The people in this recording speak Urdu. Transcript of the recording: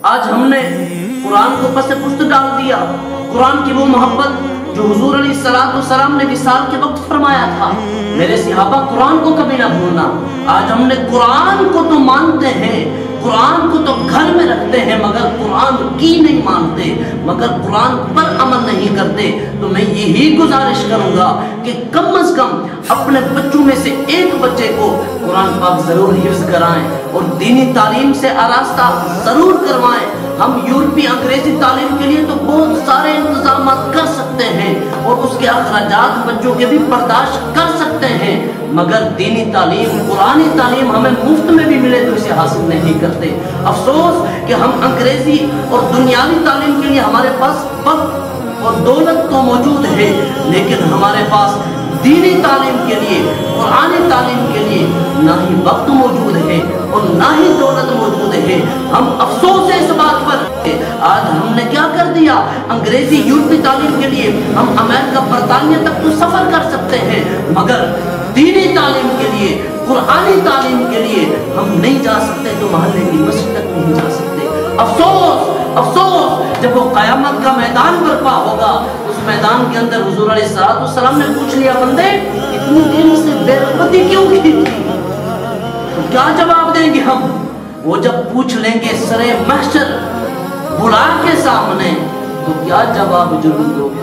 آج ہم نے قرآن کو پس پشت ڈال دیا۔ قرآن کی وہ محبت جو حضور علیہ السلام نے وصال کے وقت فرمایا تھا، میرے صحابہ قرآن کو کبھی نہ بھولنا۔ آج ہم نے قرآن کو تو مانتے ہیں، قرآن کو تو گھر میں رکھتے ہیں، مگر قرآن کی نہیں مانتے، مگر قرآن پر عمل نہیں کرتے۔ تو میں یہی گزارش کروں گا کہ کم از کم اپنے بچوں میں سے ایک بچے کو قرآن پاک ضرور حفظ کرائیں اور دینی تعلیم سے آراستہ ضرور کروائیں۔ ہم یورپی انگریزی تعلیم کے لیے تو بہت سارے انتظامات کر سکتے ہیں اور اس کے اخراجات بچوں کے بھی برداشت کر سکتے ہیں، مگر دینی تعلیم، قرآنی تعلیم ہمیں مفت میں بھی ملے تو اسے حاصل نہیں کرتے۔ افسوس کہ ہم انگریزی اور دنیاوی تعلیم کے لیے ہمارے پاس وقت اور دولت تو موجود ہے، لیکن ہمارے پاس دینی تعلیم کے لیے، قرآنی تعلیم کے لیے نہ ہی وقت موجود ہے اور نہ ہی دولت موجود ہے۔ ہم افسوس ہے اس بات پر۔ آج ہم نے کیا کر دیا؟ انگریزی یورپی تعلیم کے لیے ہم امریکہ برطانیہ تک تو سفر کر سکتے ہیں، مگر دینی تعلیم کے لیے، قرآنی تعلیم کے لیے ہم نہیں جا سکتے، تو محلے کی مسجد تک نہیں جا سکتے۔ افسوس افسوس، جب وہ قیامت کا میدان برپا ہوگا، اس میدان کے اندر حضور علیہ السلام نے پوچھ لیا، بندے اتنی دیر سے بے رغبتی کیوں کی تھی؟ تو کیا جواب دیں گے ہم؟ وہ جب پوچھ لیں گے سرے محشر بلا کے سامنے، تو کیا جواب ضرور دو گے؟